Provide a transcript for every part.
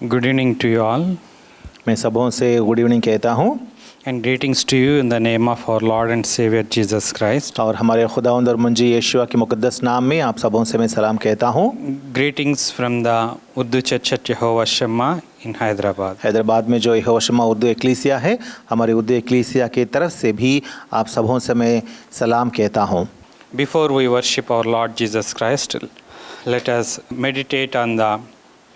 Good evening to you all, मैं सबों से गुड इवनिंग कहता हूँ and greetings to you in the name of our Lord and Savior Jesus Christ. और हमारे खुदावंद और मुंजी यीशुआ के मुकद्दस नाम में आप सबों से मैं सलाम कहता हूँ। Greetings from the Urdu Church at Jehovah Shammah in Hyderabad. Hyderabad में जो यहोवा शम्मा उर्दू एक्लीसिया है, हमारी उर्दू एक्लीसिया की तरफ से भी आप सबों से मैं सलाम कहता हूँ। Before we worship our Lord Jesus Christ, let us meditate on the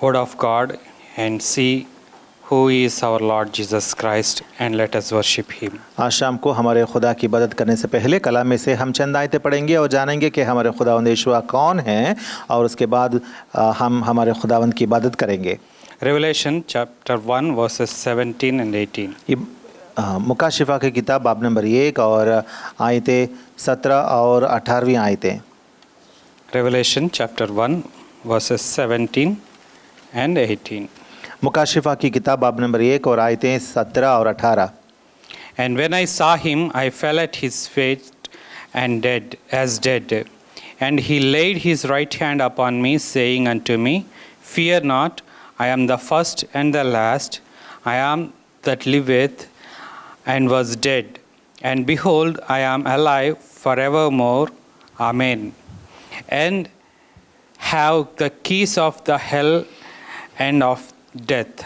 Word of God and see who is our Lord Jesus Christ and let us worship Him. आज शाम को हमारे खुदा की इबादत करने से पहले कलाम में से हम चंद आयतें पढ़ेंगे और जानेंगे कि हमारे खुदावंद यीशुआ कौन हैं और उसके बाद हम हमारे खुदावंद की इबादत करेंगे। Revelation chapter 1 verses 17 and 18. ये मुकाशिफा की किताब बाब नंबर 1 और आयतें 17 और 18वीं आयतें। Revelation chapter 1 verses 17 and 18. मुकाशिफा की किताब बाब नंबर 1 और आयतें 17 और 18। And when I saw him, I fell at his feet and dead. And he laid his right hand upon me, saying unto me, Fear not, I am the first and the last. I am that liveth and was dead. And behold, I am alive forevermore. Amen. And have the keys of the hell and of death.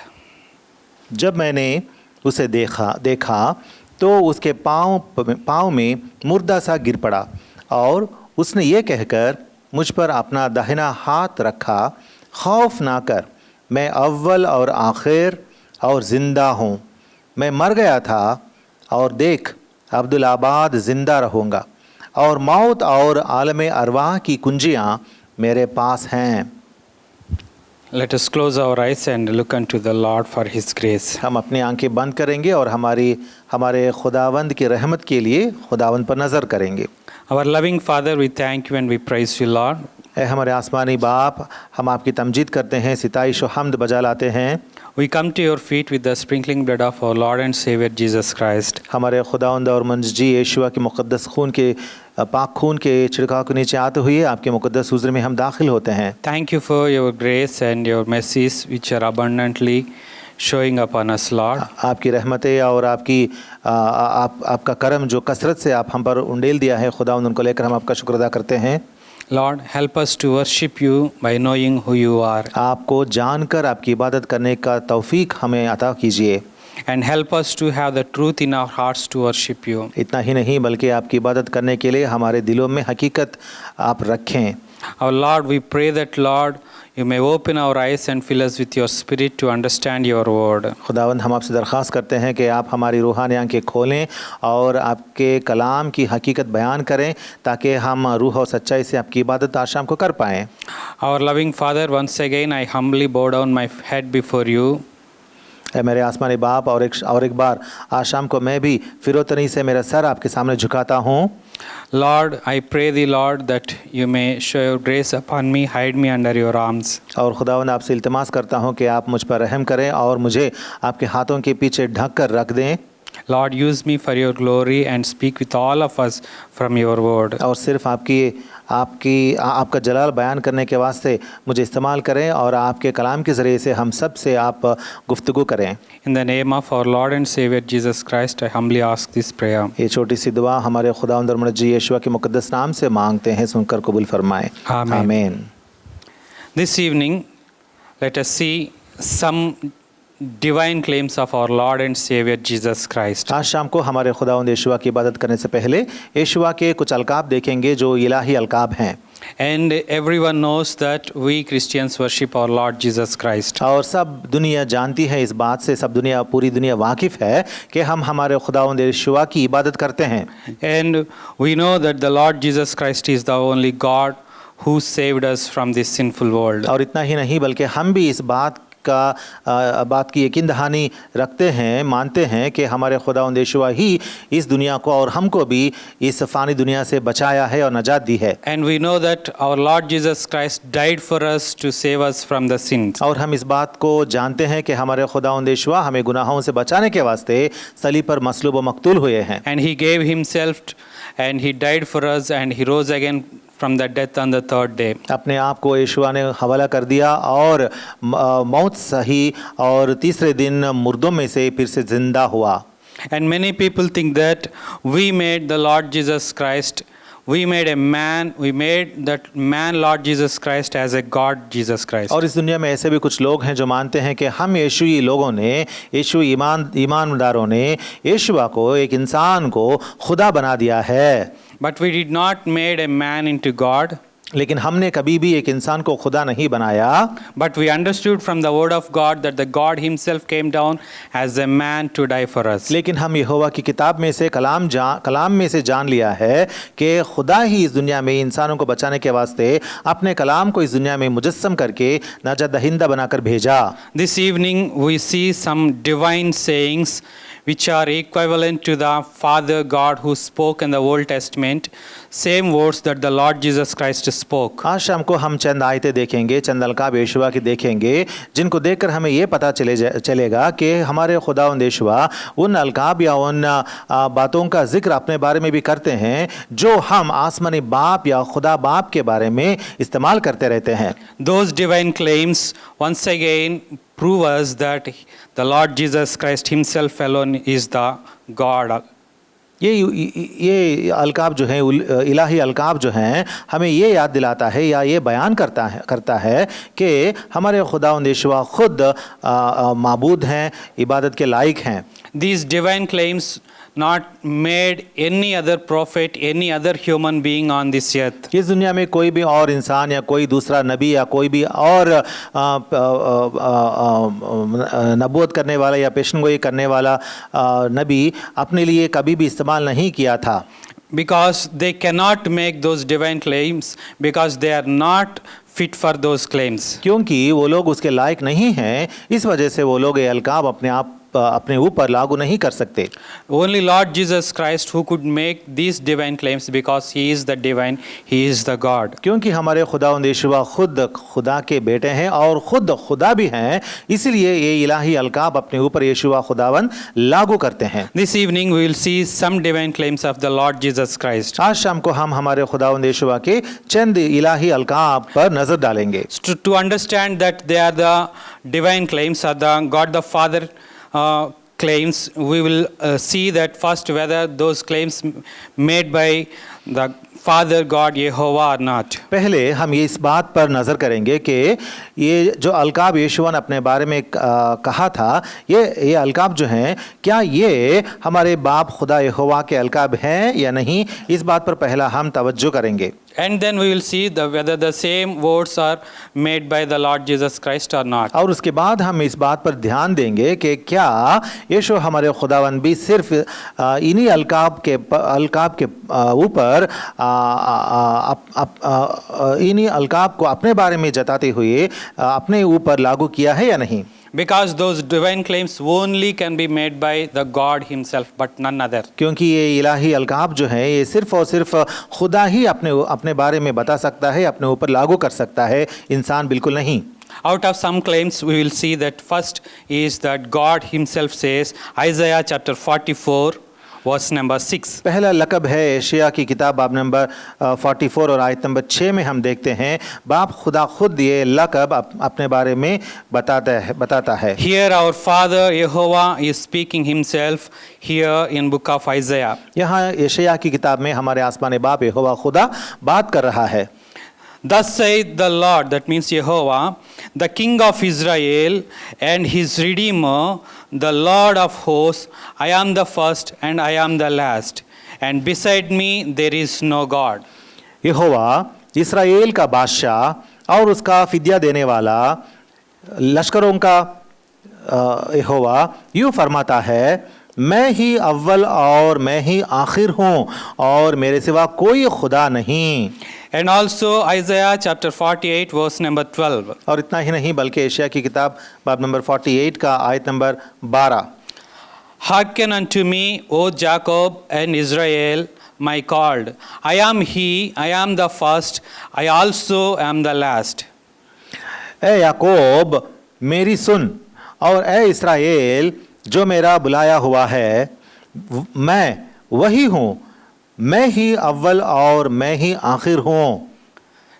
जब मैंने उसे देखा तो उसके पाँव में मुर्दा सा गिर पड़ा और उसने ये कहकर मुझ पर अपना दाहिना हाथ रखा, खौफ ना कर, मैं अव्वल और आखिर और ज़िंदा हूँ। मैं मर गया था और देख अब्दुल-आबाद ज़िंदा रहूँगा और मौत और आलम अरवाह की कुंजियाँ मेरे पास हैं। Let us close our eyes and look unto the Lord for His grace. हम अपनी आंखें बंद करेंगे और हमारे खुदावंद की रहमत के लिए खुदावंद पर नज़र करेंगे। Our loving Father, we thank you and we praise you, Lord. ऐ हमारे आसमानी बाप, हम आपकी तमजीद करते हैं, सिताइश व हम्द बजा लाते हैं। We come to your feet with the sprinkling blood of our Lord and Savior Jesus Christ. हमारे खुदावंद और मुंजी यीशुआ के मुक़द्दस खून के पाक खून के छिड़काव के नीचे आते हुए आपके मुक़द्दस हुज़ूर में हम दाखिल होते हैं। Thank you for your grace and your mercies which are abundantly showing upon us, Lord. आपकी रहमतें और आपका करम जो कसरत से आप हम पर उंडेल दिया है खुदावंद, उनको लेकर हम आपका शुक्र अदा करते हैं। Lord, help us to worship you by knowing who you are. आपको जानकर आपकी इबादत करने का तौफीक हमें अता कीजिए। And help us to have the truth in our hearts to worship you. इतना ही नहीं बल्कि आपकी इबादत करने के लिए हमारे दिलों में हकीकत आप रखें। Our Lord, we pray that, Lord, you may open our eyes and fill us with your spirit to understand your word. खुदावंद, हम आपसे दरख्वास्त करते हैं कि आप हमारी रूहानी आंखें खोलें और आपके कलाम की हकीकत बयान करें ताकि हम रूह और सच्चाई से आपकी इबादत आज शाम को कर पाएँ। Our loving Father, once again I humbly bow down my head before you. मेरे आसमानी बाप, और एक बार आज शाम को मैं भी फिरोतनी से मेरा सर आपके सामने झुकाता हूँ। Lord, I pray thee, Lord, that you may show your grace upon me, hide me under your arms. और खुदावंद, आपसे इल्तिमास करता हूँ कि आप मुझ पर रहम करें और मुझे आपके हाथों के पीछे ढक कर रख दें। Lord, use me for your glory and speak with all of us from your word. और सिर्फ आपका जलाल बयान करने के वास्ते मुझे इस्तेमाल करें और आपके कलाम के ज़रिए से हम सब से आप गुफ्तगू करें। In the name of our Lord and Savior Jesus Christ, I humbly ask this prayer. ये छोटी सी दुआ हमारे खुदावंद और मुंजी यीशुआ के मुकद्दस नाम से मांगते हैं, सुनकर कबूल फरमाएं। आमीन। This evening, let us see some divine claims of our Lord and Savior Jesus Christ. आज शाम को हमारे खुदावंद यीशुआ की इबादत करने से पहले यीशुआ के कुछ अलकाब देखेंगे जो इलाही अलकाब हैं। And everyone knows that we Christians worship our Lord Jesus Christ. और सब दुनिया जानती है इस बात से, पूरी दुनिया वाकिफ़ है कि हम हमारे खुदावंद यीशुआ की इबादत करते हैं। And we know that the Lord Jesus Christ is the only God who saved us from this sinful world. और इतना ही नहीं बल्कि हम भी इस बात की यकीन दहानी रखते हैं, मानते हैं कि हमारे खुदावंद यीशुआ ही इस दुनिया को और हमको भी इस फ़ानी दुनिया से बचाया है और नजात दी है। And we know that our Lord Jesus Christ died for us to save us from the sins. और हम इस बात को जानते हैं कि हमारे खुदावंद यीशुआ हमें गुनाहों से बचाने के वास्ते सलीब पर मसलूब व मकतूल हुए हैं। And he gave himself and he died for us and he rose again from the death on the third day. अपने आप को यीशुआ ने हवाला कर दिया और मौत सही और तीसरे दिन मुर्दों में से फिर से जिंदा हुआ। And many people think that we made the Lord Jesus Christ, we made a man, we made that man Lord Jesus Christ as a God Jesus Christ. और इस दुनिया में ऐसे भी कुछ लोग हैं जो मानते हैं कि हम यीशुई लोगों ने, यीशुई ईमानदारों ने यीशुआ को, एक इंसान को खुदा बना दिया है। But we did not made a man into God. लेकिन हमने कभी भी एक इंसान को खुदा नहीं बनाया। But we understood from the word of God that the God himself came down as a man to die for us. लेकिन हम यहोवा की किताब में से कलाम में से जान लिया है कि खुदा ही इस दुनिया में इंसानों को बचाने के वास्ते अपने कलाम को इस दुनिया में मुजस्सम करके नाजात दहिंदा बनाकर भेजा। This evening we see some divine sayings which are equivalent to the Father God who spoke in the Old Testament, same words that the Lord Jesus Christ spoke. आज शाम को हम चंद आयतें देखेंगे, चंद अलकाब यीशुआ की देखेंगे, जिनको देखकर हमें ये पता चलेगा कि हमारे खुदावंद यीशुआ उन अलकाब या उन बातों का जिक्र अपने बारे में भी करते हैं जो हम आसमानी बाप या खुदा बाप के बारे में इस्तेमाल करते रहते हैं। Those divine claims once again prove us that the Lord Jesus Christ himself alone is the God. ये अलकाब जो हैं, इलाही अलकाब जो हैं, हमें ये याद दिलाता है या ये बयान करता है कि हमारे खुदावंद यीशुआ खुद माबूद हैं, इबादत के लायक हैं। These divine claims not made any other prophet, any other human being on this earth. इस दुनिया में कोई भी और इंसान या कोई दूसरा नबी या कोई भी और नबूवत करने वाला या पेशनगोई करने वाला नबी अपने लिए कभी भी इस्तेमाल नहीं किया था। Because they cannot make those divine claims because they are not fit for those claims. क्योंकि वो लोग उसके लायक नहीं हैं, इस वजह से वो लोग ये अलकाब अपने ऊपर लागू नहीं कर सकते। Only Lord Jesus Christ who could make these divine claims because he is the divine, he is the God. क्योंकि हमारे खुदावंद यीशुआ खुद खुदा के बेटे हैं और खुद खुदा भी हैं, इसलिए ये इलाही अलकाब अपने ऊपर यीशुआ खुदावंद लागू करते हैं। This evening we will see some divine claims of the Lord Jesus Christ. आज शाम को हम हमारे खुदावंद यीशुआ के चंद इलाही अलकाब पर नजर डालेंगे। To understand that they are the divine claims or the God the Father claims, we will see that first whether those claims made by the Father God Yehovah or not. पहले हम ये इस बात पर नज़र करेंगे कि ये जो अलकाब यीशुआ ने अपने बारे में कहा था, ये अलकाब जो हैं, क्या ये हमारे बाप खुदा यहोवा के अलकाब हैं या नहीं, इस बात पर पहला हम तवज्जो करेंगे। And then we will see whether the same words are made by the Lord Jesus Christ or not. और उसके बाद हम इस बात पर ध्यान देंगे कि क्या यीशु हमारे खुदावंद भी सिर्फ इन्हीं अलकाब के ऊपर इन्हीं अलकाब को अपने बारे में जताते हुए अपने ऊपर लागू किया है या नहीं। Because those divine claims only can be made by the God himself but none other. क्योंकि ये इलाही अलकाब जो है ये सिर्फ और सिर्फ खुदा ही अपने बारे में बता सकता है, अपने ऊपर लागू कर सकता है, इंसान बिल्कुल नहीं। Out of some claims we will see that first is that God himself says, Isaiah chapter 44 verse number 6. पहला लकब है एशिया की किताब बाब नंबर 44 और आयत नंबर 6 में हम देखते हैं बाप खुदा खुद ये लकब अपने बारे में बताता है। Here our Father Yehovah is speaking himself here in book of Isaiah. यहाँ एशिया की किताब में हमारे आसमानी बाप यहोवा खुदा बात कर रहा है। Thus saith the Lord, that means Yehovah, the King of Israel and his Redeemer, the Lord of hosts, I am the first and I am the last, and beside me there is no God. यहोवा इस्राएल का बादशाह और उसका फिद्या देने वाला लश्करों का यहोवा यूँ फरमाता है, मैं ही अव्वल और मैं ही आखिर हूँ और मेरे सिवा कोई खुदा नहीं। And also Isaiah chapter 48 verse number 12. और इतना ही नहीं बल्कि एशिया की किताब बाब नंबर 48 का आयत number 12। Hearken unto me, O Jacob and Israel, my called. I am he, I am the first, I also am the last. ए याकूब मेरी सुन, और ए इस्राएल जो मेरा बुलाया हुआ है, मैं वही हूँ मैं ही अव्वल और मैं ही आखिर हूँ।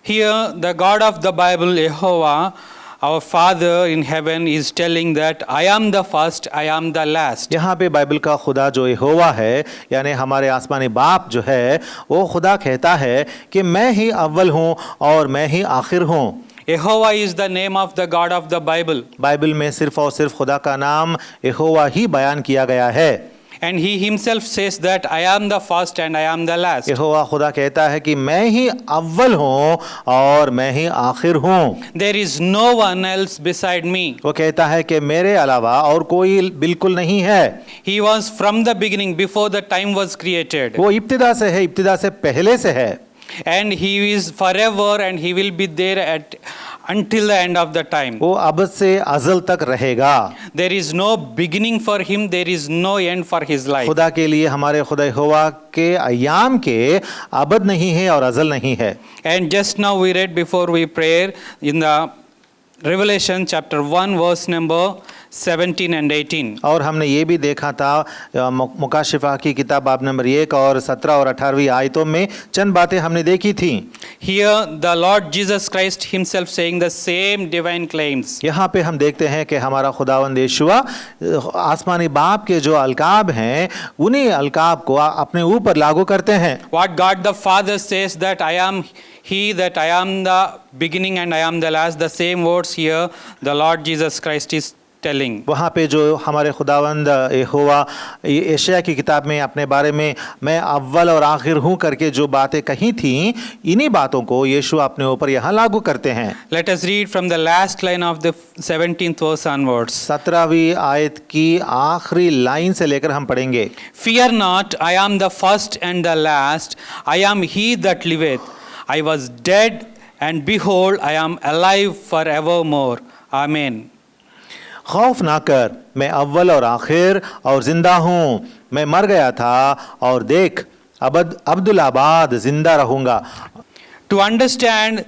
Here, the God of the Bible, Jehovah, our Father in heaven, is telling that I am the first, I am the last. यहाँ पे बाइबल का खुदा जो यहोवा है यानी हमारे आसमानी बाप जो है वो खुदा कहता है कि मैं ही अव्वल हूँ और मैं ही आखिर हूँ। Jehovah is the name of the God of the Bible. Bible में सिर्फ और सिर्फ खुदा का नाम यहोवा ही बयान किया गया है। And he himself says that I am the first and I am the last. यहोवा खुदा कहता है कि मैं ही अव्वल हूँ और मैं ही आखिर हूँ। There is no one else beside me. वो कहता है कि मेरे अलावा और कोई बिल्कुल नहीं है। He was from the beginning, before the time was created. वो इब्तिदा से है, इब्तिदा से पहले से है। And he is forever and he will be there until the end of the time. वो अब से अज़ल तक रहेगा। There is no beginning for him, there is no end for his life. खुदा के लिए हमारे खुदा यहोवा के अय्याम के अबद नहीं है और अज़ल नहीं है। And just now we read before we pray in the Revelation chapter 1 verse number 17 and 18. और हमने ये भी देखा था मुकाशिफा की किताब बाब नंबर 1 और 17 और 18वीं आयतों में चंद बातें हमने देखी थी। Here the Lord Jesus Christ himself saying the same divine claims. यहाँ पे हम देखते हैं कि हमारा खुदावंद यीशुआ आसमानी बाप के जो अलकाब हैं उन्हीं अलकाब को अपने ऊपर लागू करते हैं। What God the Father says that I am He, that I am the beginning and I am the last, the same words here the Lord Jesus Christ is telling. वहाँ पे जो हमारे खुदावंद यहोवा यशायाह की किताब में अपने बारे में मैं अव्वल और आखिर हूँ करके जो बातें कही थी इन्हीं बातों को यीशु अपने ऊपर यहाँ लागू करते हैं। Let us read from the last line of the 17th verse onwards. 17वीं आयत की आखिरी लाइन से लेकर हम पढ़ेंगे। Fear not, I am the first and the last, I am he that liveth. I was dead, and behold, I am alive forevermore. Amen. खौफ ना कर, मैं अव्वल और आखिर और जिंदा हूँ। मैं मर गया था और देख अब्दुल-आबाद जिंदा रहूँगा। To understand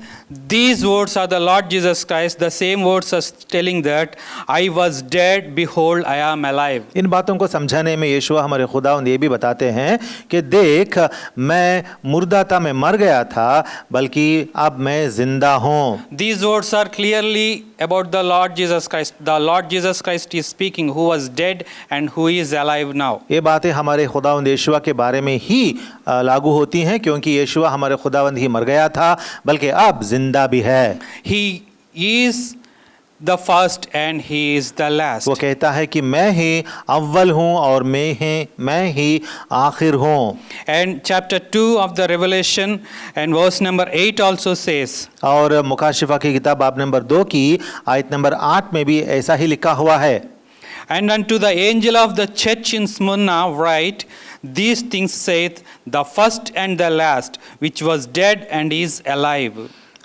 these words of the Lord Jesus Christ, the same words are telling that I was dead, behold, I am alive. इन बातों को समझाने में यीशु हमारे खुदावंद ये भी बताते हैं कि देख मैं मुर्दा था, मैं मर गया था, बल्कि अब मैं जिंदा हूँ। These words are clearly about the Lord Jesus Christ. The Lord Jesus Christ is speaking, who was dead and who is alive now. ये बातें हमारे खुदावंद यीशु के बारे में ही लागू होती हैं क्योंकि यीशु हमारे खुदावंद ही मर गया था बल्कि अब जिंदा भी है। He is the first and he is the last. वो कहता है कि मैं ही अव्वल हूँ और मैं ही आखिर हूँ। And chapter 2 of the Revelation and verse number 8 also says. और मुकाशिफा की किताब बाब नंबर 2 की आयत नंबर 8 में भी ऐसा ही लिखा हुआ है। And unto the angel of the church in Smyrna write, these things saith the first and the last, which was dead and is alive.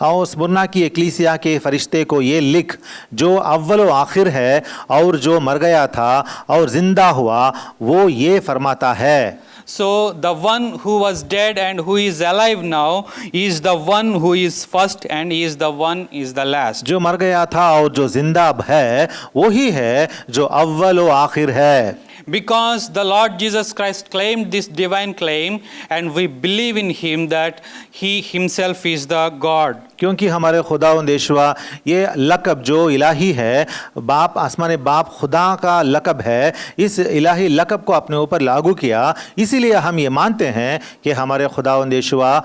और स्मुरना की एक्लीसिया के फरिश्ते को ये लिख जो अव्वल व आखिर है और जो मर गया था और जिंदा हुआ, वो ये फरमाता है। So the one who was dead and who is alive now is the one who is first and is the one is the last. जो मर गया था और जो जिंदा अब है वही है जो अव्वल व आखिर है। Because the Lord Jesus Christ claimed this divine claim and we believe in him that he himself is the God. क्योंकि हमारे खुदावंद यीशुआ ये लक़ब जो इलाही है, बाप आसमानी बाप खुदा का लक़ब है, इस इलाही लक़ब को अपने ऊपर लागू किया, इसीलिए हम ये मानते हैं कि हमारे खुदावंद यीशुआ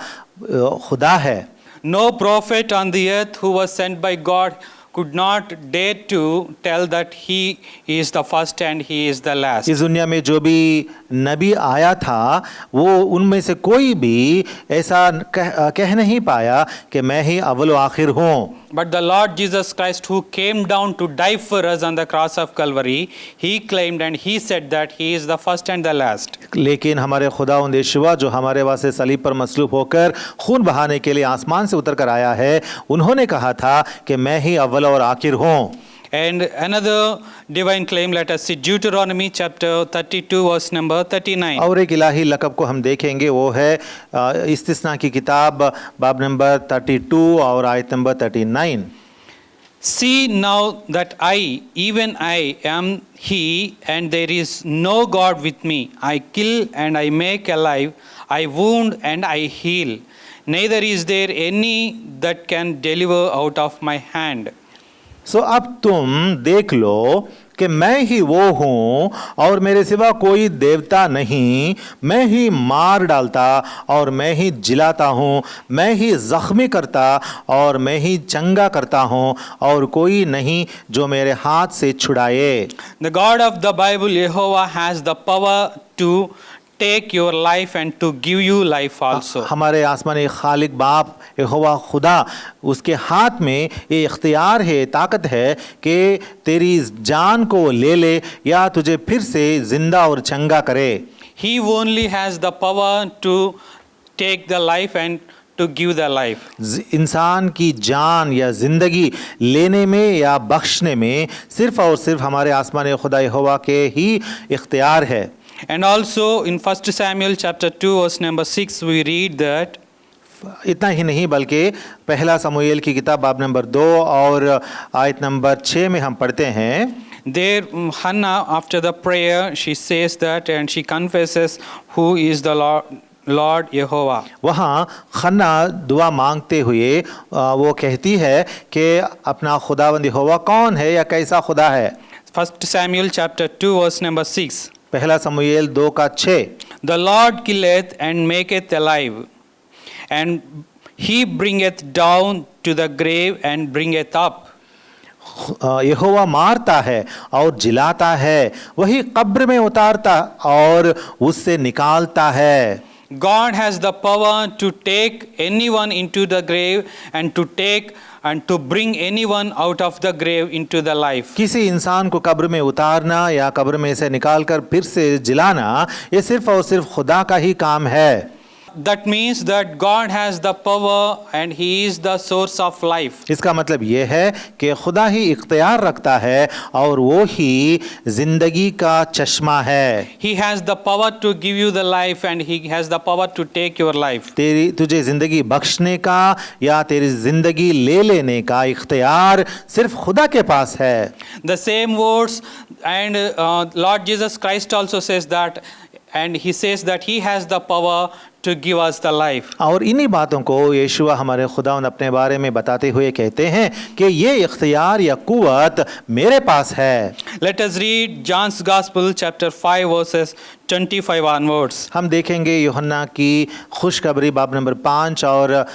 खुदा है। No prophet on the earth who was sent by God could not dare to tell that he is the first and he is the last. इस दुनिया में जो भी नबी आया था वो उनमें से कोई भी ऐसा कह नहीं पाया कि मैं ही अव्वल व आखिर हूँ। But the Lord Jesus Christ who came down to die for us on the cross of Calvary, he claimed and he said that he is the first and the last. लेकिन हमारे खुदावंद यीशुआ जो हमारे वास्ते सलीब पर मसलूब होकर खून बहाने के लिए आसमान से उतर कर आया है, उन्होंने कहा था कि मैं ही अव्वल और आखिर हूँ। And another divine claim, let us see Deuteronomy chapter 32 verse number 39. और एक इलाही लक़ब को हम देखेंगे, वो है इस्तिस्ना की किताब बाब नंबर 32 और आयत number 39। See now that I, even I, am He, and there is no God with me. I kill and I make alive, I wound and I heal. Neither is there any that can deliver out of my hand. सो अब तुम देख लो कि मैं ही वो हूँ और मेरे सिवा कोई देवता नहीं। मैं ही मार डालता और मैं ही जिलाता हूँ, मैं ही जख्मी करता और मैं ही चंगा करता हूँ, और कोई नहीं जो मेरे हाथ से छुड़ाए। The God of the Bible, Jehovah, has the power to take your life and to give you life also. हमारे आसमानी खालिक बाप यहोवा खुदा, उसके हाथ में ये इख्तियार है, ताकत है कि तेरी जान को ले ले या तुझे फिर से जिंदा और चंगा करे। He only has the power to take the life and to give the life. इंसान की जान या जिंदगी लेने में या बख्शने में सिर्फ और सिर्फ हमारे आसमानी खुदा यहोवा के ही इख्तियार है। And also in 1 Samuel chapter 2 verse number 6 we read that इतना ही नहीं बल्कि पहला समूएल की किताब बाब नंबर 2 और आयत नंबर 6 में हम पढ़ते हैं, there Hannah, after the prayer, she says that and she confesses who is the Lord Jehovah. वहाँ खन्ना दुआ मांगते हुए वो कहती है कि अपना खुदावंद यहोवा कौन है या कैसा खुदा है। 1 Samuel chapter 2 verse number 6. पहला समूएल 2 का 6, The Lord killeth and maketh alive, and he bringeth down to the grave and bringeth up. यहोवा मारता है और जिलाता है, वही कब्र में उतारता और उससे निकालता है। God has the power to take anyone into the grave and to take and to bring anyone out of the grave into the life. किसी इंसान को कब्र में उतारना या कब्र में से निकालकर फिर से जिलाना, ये सिर्फ और सिर्फ खुदा का ही काम है। That means that God has the power and He is the source of life. इसका मतलब ये है कि खुदा ही इख्तियार रखता है और वो ही जिंदगी का चश्मा है। He has the power to give you the life and He has the power to take your life. तुझे जिंदगी बख्शने का या तेरी जिंदगी ले लेने का इख्तियार सिर्फ खुदा के पास है। The same words and Lord Jesus Christ also says that, and He says that He has the power to give us the life. और इन्हीं बातों को यीशुआ हमारे खुदावंद अपने बारे में बताते हुए कहते हैं कि ये इख्तियार या कुव्वत मेरे पास है। Let us read John's Gospel chapter 5 verses 25 onwards. हम देखेंगे यूहन्ना की खुशखबरी बाब नंबर 5 और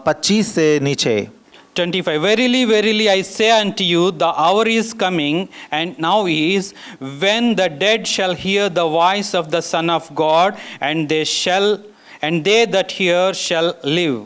25 से नीचे। 25. Verily, verily, I say unto you, the hour is coming, and now is, when the dead shall hear the voice of the Son of God, and they that hear shall live.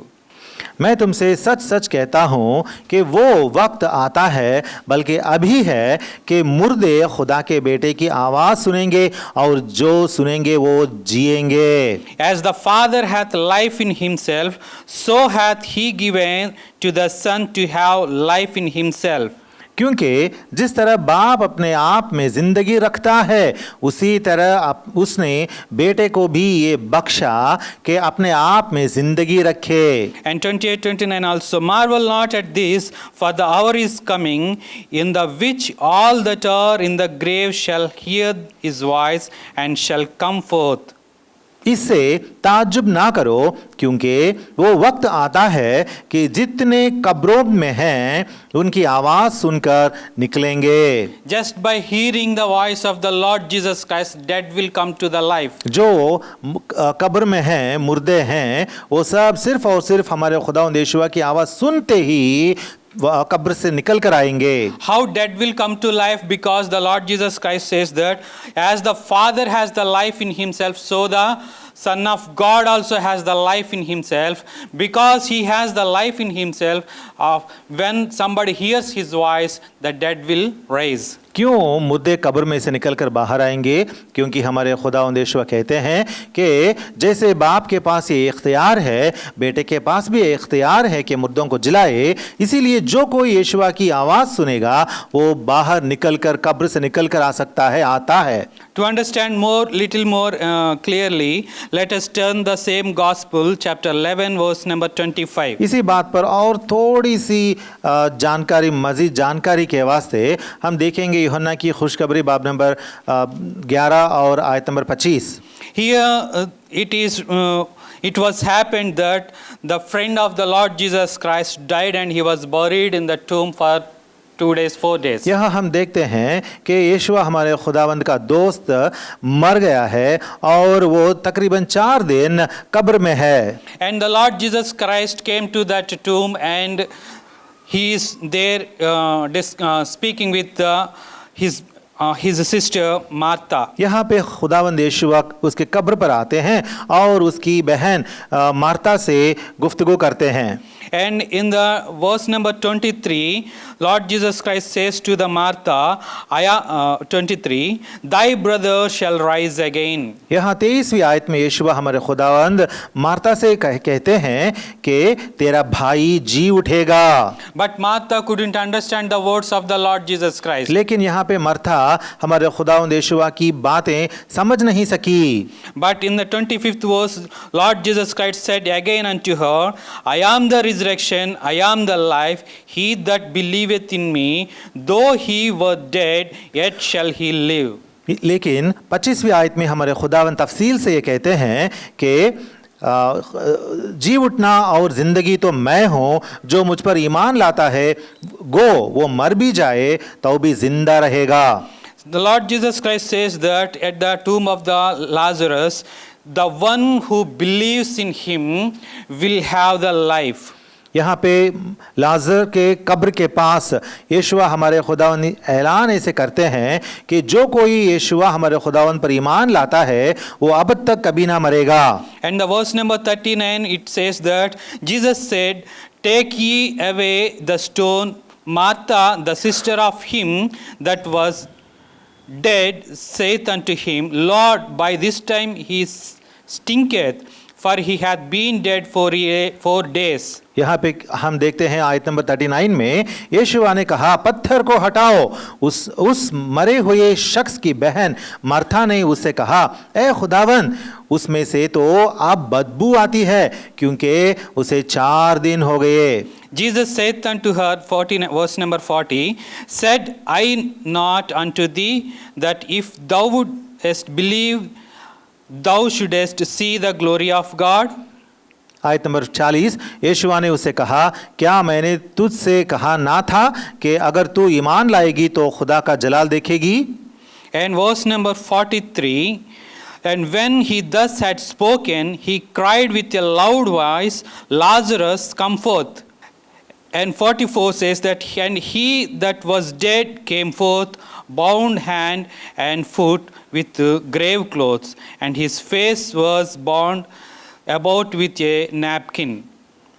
मैं तुमसे सच सच कहता हूँ कि वो वक्त आता है, बल्कि अभी है, कि मुर्दे खुदा के बेटे की आवाज़ सुनेंगे और जो सुनेंगे वो जिएंगे। As the Father hath life in himself, so hath he given to the Son to have life in himself. क्योंकि जिस तरह बाप अपने आप में जिंदगी रखता है, उसी तरह उसने बेटे को भी ये बख्शा कि अपने आप में जिंदगी रखे। And 28-29 also, marvel not at this, for the hour is coming, in the which all that are in the grave shall hear his voice and shall come forth. इससे ताज्जुब ना करो, क्योंकि वो वक्त आता है कि जितने कब्रों में हैं उनकी आवाज सुनकर निकलेंगे। Just by hearing the voice of the Lord Jesus Christ, dead will come to the life. जो कब्र में हैं, मुर्दे हैं, वो सब सिर्फ और सिर्फ हमारे खुदावंद यीशुआ की आवाज सुनते ही कब्र से निकल कर आएंगे। How dead will come to life? Because the Lord Jesus Christ says that as the Father has the life in himself, so the Son of God also has the life in himself. Because he has the life in himself, when somebody hears his voice, the dead will rise. क्यों मुर्दे कब्र में से निकलकर बाहर आएंगे? क्योंकि हमारे खुदावंद यीशुआ कहते हैं कि जैसे बाप के पास ये इख्तियार है, बेटे के पास भी इख्तियार है कि मुर्दों को जिलाए। इसीलिए जो कोई यीशुआ की आवाज़ सुनेगा वो बाहर निकलकर, कब्र से निकलकर आ सकता है, आता है। To understand little more clearly, let us turn the same gospel, chapter 11, verse number 25. इसी बात पर और थोड़ी सी जानकारी, मजीद जानकारी के वास्ते हम देखेंगे यूहन्ना की खुशखबरी बाब नंबर 11 और आयत number 25। Here it was happened that the friend of the Lord Jesus Christ died and he was buried in the tomb for 2 days, 4 days. यहाँ हम देखते हैं कि यीशुआ हमारे खुदावंद का दोस्त मर गया है और वो तकरीबन 4 दिन कब्र में है। And the Lord Jesus Christ came to that tomb and he is there speaking with his sister Martha. यहाँ पे खुदावंद यीशुआ उसके कब्र पर आते हैं और उसकी बहन मार्ता से गुफ्तगू करते हैं। And in the verse number 23, Lord Jesus Christ says to the Martha, 23, thy brother shall rise again. यहाँ 23वीं आयत में यीशुआ हमारे खुदावंद मार्ता से कहते हैं कि तेरा भाई जी उठेगा। But Martha couldn't understand the words of the Lord Jesus Christ. लेकिन यहाँ पे मार्था हमारे खुदावंद यीशुआ की बातें समझ नहीं सकी। But in the 25th verse, Lord Jesus Christ said again unto her, I am the resurrection, I am the life. He that believeth in me, though he were dead, yet shall he live. लेकिन 25वीं आयत में हमारे खुदावंद तफसील से ये कहते हैं कि जी उठना और ज़िंदगी तो मैं हूँ, जो मुझ पर ईमान लाता है वो मर भी जाए तो भी जिंदा रहेगा। The Lord Jesus Christ says that at the tomb of the Lazarus, the one who believes in him will have the life. यहाँ पे लाजर के कब्र के पास यीशुआ हमारे खुदावन ऐलान ऐसे करते हैं कि जो कोई यीशुआ हमारे खुदावन पर ईमान लाता है वो अब तक कभी ना मरेगा। And the verse number 39 it says that Jesus said, take ye away the stone. Martha, the sister of him that was dead, saith unto him, Lord, by this time he stinketh, for he hath been dead 4 days. यहाँ पे हम देखते हैं आयत number 39 में यीशुआ ने कहा पत्थर को हटाओ। उस मरे हुए शख्स की बहन मार्था ने उससे कहा, ए खुदावन, उसमें से तो अब बदबू आती है क्योंकि उसे 4 दिन हो गए। Jesus saith unto her, verse number 40, said I not unto thee that if thou wouldest believe, thou shouldest see the glory of God? आयत नंबर 40 यीशुआ ने उससे कहा, क्या मैंने तुझसे कहा ना था कि अगर तू ईमान लाएगी तो खुदा का जलाल देखेगी? And verse number 43, and when he thus had spoken, he cried with a loud voice, Lazarus, come forth. And 44 says that, and he that was dead came forth, bound hand and foot with grave clothes, and his face was bound about with a napkin.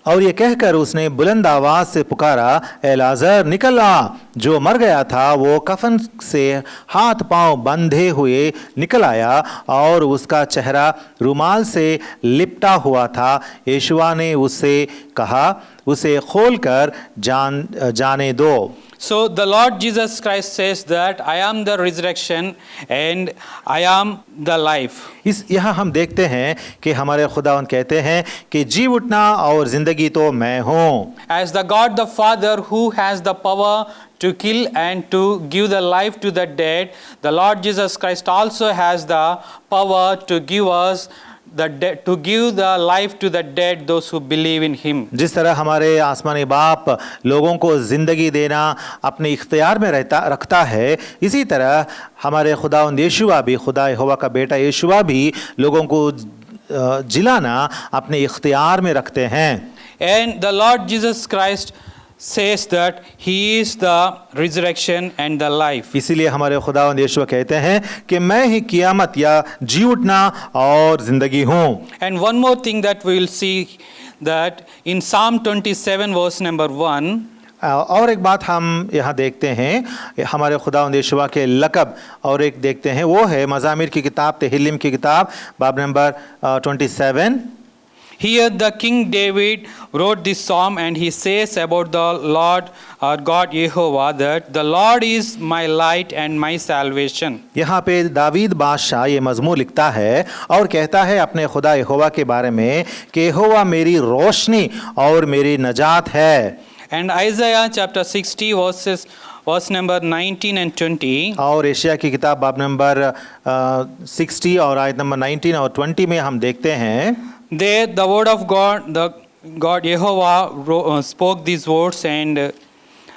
और ये कहकर उसने बुलंद आवाज से पुकारा, ए लाजर निकल आ। जो मर गया था वो कफन से हाथ पांव बंधे हुए निकल आया और उसका चेहरा रुमाल से लिपटा हुआ था। यीशुआ ने उससे कहा, उसे खोलकर जाने दो। So the Lord Jesus Christ says that I am the resurrection and I am the life. यहाँ हम देखते हैं कि हमारे खुदावन कहते हैं कि जी उठना और जिंदगी तो मैं हूँ। As the God the Father who has the power to kill and to give the life to the dead, the Lord Jesus Christ also has the power to give us to give the life to the dead, those who believe in him. जिस तरह हमारे आसमानी बाप लोगों को जिंदगी देना अपने इख्तियार में रखता है, इसी तरह हमारे खुदावंद यीशुआ भी, खुदा यहोवा का बेटा यीशुआ भी लोगों को जिलाना अपने इख्तियार में रखते हैं। And the Lord Jesus Christ says that he is the resurrection and the life. इसीलिए हमारे खुदावंद यीशुआ कहते हैं कि मैं ही कियामत या जी उठना और जिंदगी हूँ। And one more thing that we will see, that in Psalm 27 verse number 1, और एक बात हम यहाँ देखते हैं हमारे खुदावंद यहोवा के लक़ब, और एक देखते हैं वो है मज़ामिर की किताब, तेहिल्लीम की किताब, बाब number 27। Here the King David wrote this psalm, and he says about the Lord our God Jehovah that the Lord is my light and my salvation. यहाँ पे दावीद बादशाह ये मज़मूर लिखता है और कहता है अपने खुदा यहोवा के बारे में कि यहोवा मेरी रोशनी और मेरी नजात है। And Isaiah chapter 60 verse number 19 and 20. और एशिया की किताब बाब नंबर 60 और आयत नंबर 19 और 20 में हम देखते हैं There the word of God, the God Jehovah spoke these words, and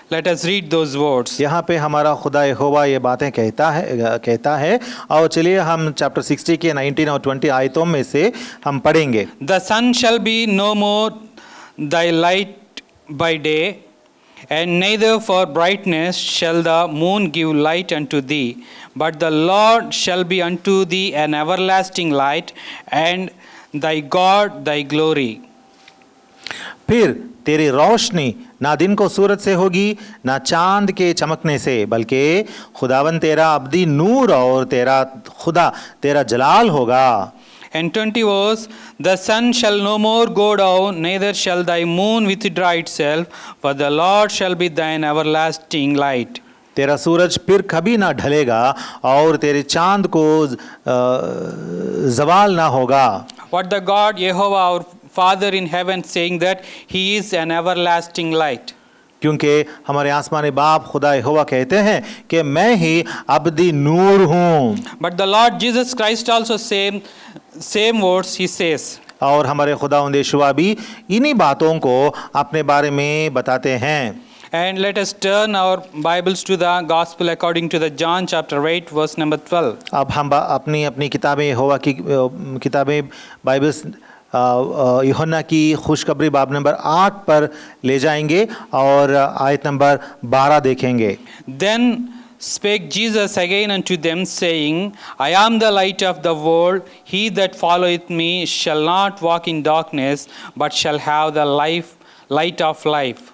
let us read those words. यहाँ पे हमारा खुदा यहोवा ये बातें कहता है और चलिए हम चैप्टर 60 के 19 और 20 आयतों में से हम पढ़ेंगे। The sun shall be no more thy light by day, and neither for brightness shall the moon give light unto thee, but the Lord shall be unto thee an everlasting light, and thy God thy glory. फिर तेरी रोशनी ना दिन को सूरज से होगी ना चांद के चमकने से, बल्कि खुदावन तेरा अब्दी नूर और तेरा खुदा तेरा जलाल होगा। And 20 verse, the sun shall no more go down, neither shall thy moon withdraw itself, for the Lord shall be thine everlasting light. तेरा सूरज फिर कभी ना ढलेगा और तेरे चांद को जवाल ना होगा। What the God Jehovah our Father in heaven saying that he is an everlasting light. क्योंकि हमारे आसमानी बाप खुदा यहोवा कहते हैं कि मैं ही अब्दी नूर हूँ। But the Lord Jesus Christ also same words he says. और हमारे खुदावंद यहोवा भी इन्हीं बातों को अपने बारे में बताते हैं। And let us turn our Bibles to the Gospel according to the John chapter 8 verse number 12. अब हम अपनी किताबें यहोवा की किताबें बाइबल्स यूहन्ना की खुशखबरी बाब नंबर 8 पर ले जाएंगे और आयत नंबर 12 देखेंगे। Then spake Jesus again unto them, saying, I am the light of the world. He that followeth me shall not walk in darkness, but shall have the light of life.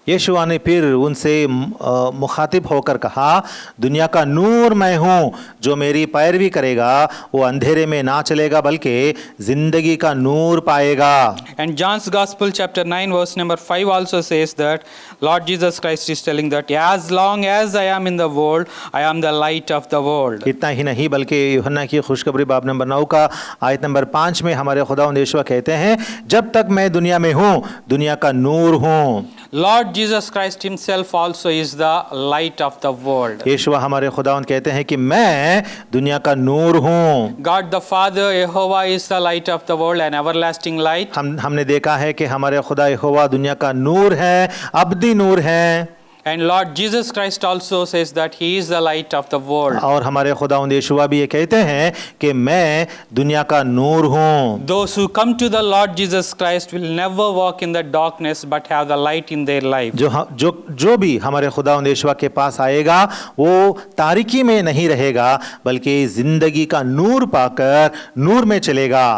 यीशुआ ने फिर उनसे मुखातिब होकर कहा, दुनिया का नूर मैं हूँ, जो मेरी पैरवी करेगा वो अंधेरे में ना चलेगा बल्कि जिंदगी का नूर पाएगा। And John's Gospel chapter 9 verse number 5 also says that Lord Jesus Christ is telling that as long as I am in the world, I am the light of the world. इतना ही नहीं बल्कि यूहन्ना की खुशखबरी बाब नंबर 9 का आयत number 5 में हमारे खुदावंद यहोवा कहते हैं, जब तक मैं दुनिया में हूँ दुनिया का नूर हूँ। Lord Jesus Christ himself also is the light of the world. यीशुआ हमारे खुदावंद कहते हैं कि मैं दुनिया का नूर हूँ। God the Father Jehovah is the light of the world and everlasting light. हमने देखा है कि हमारे खुदा यहोवा दुनिया का नूर है, अब्दी नूर है। And Lord Jesus Christ also says that he is the light of the world. और हमारे खुदावंद यहोवा भी ये कहते हैं कि मैं दुनिया का नूर हूँ। Those who come to the Lord Jesus Christ will never walk in the darkness but have the light in their life. जो भी हमारे खुदावंद यहोवा के पास आएगा वो तारीकी में नहीं रहेगा बल्कि जिंदगी का नूर पाकर नूर में चलेगा।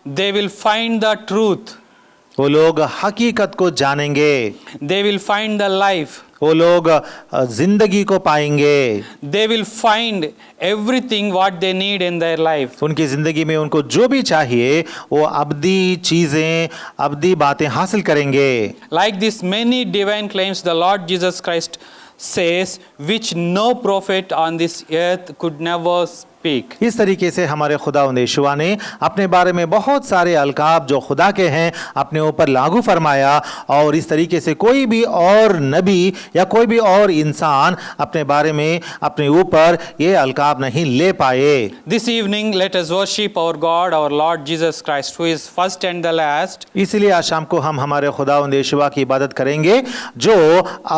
They will find the truth. वो लोग हकीकत को जानेंगे। They will find the life. वो लोग जिंदगी को पाएंगे। They will find everything what they need in their life. उनकी जिंदगी में उनको जो भी चाहिए वो अब्दी चीजें, अब्दी बातें हासिल करेंगे। Like this, many divine claims the Lord Jesus Christ says, which no prophet on this earth could never speak. इस तरीके से हमारे खुदावंद यहोवा ने अपने बारे में बहुत सारे अलकाब जो खुदा के हैं अपने ऊपर लागू फरमाया, और इस तरीके से कोई भी और नबी या कोई भी और इंसान अपने बारे में अपने ऊपर ये अलकाब नहीं ले पाए। This evening let us worship our God, our Lord Jesus Christ, who is first and the last. इसीलिए आज शाम को हम हमारे खुदावंद यहोवा की इबादत करेंगे जो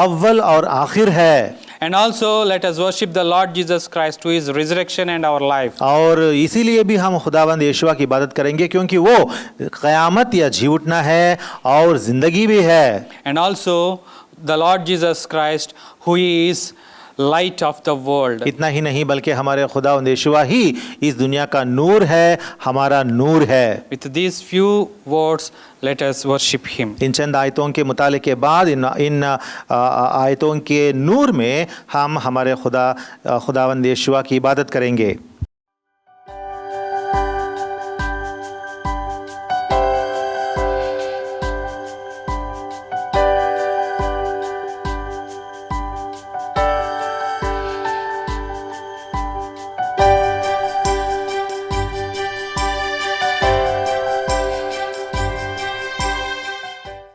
अव्वल और आखिर है। And also let us worship the Lord Jesus Christ, who is resurrection and our life. और इसीलिए भी हम खुदावंद यहोवा की इबादत करेंगे क्योंकि वो क़यामत या जी उठना है और ज़िंदगी भी है। And also the Lord Jesus Christ, who is light of the world. इतना ही नहीं बल्कि हमारे खुदावंद यीशुआ ही इस दुनिया का नूर है, हमारा नूर है। With these few words, let us worship Him. इन चंद आयतों के मुताले के बाद इन आयतों के नूर में हम हमारे खुदावंद यीशुआ की इबादत करेंगे।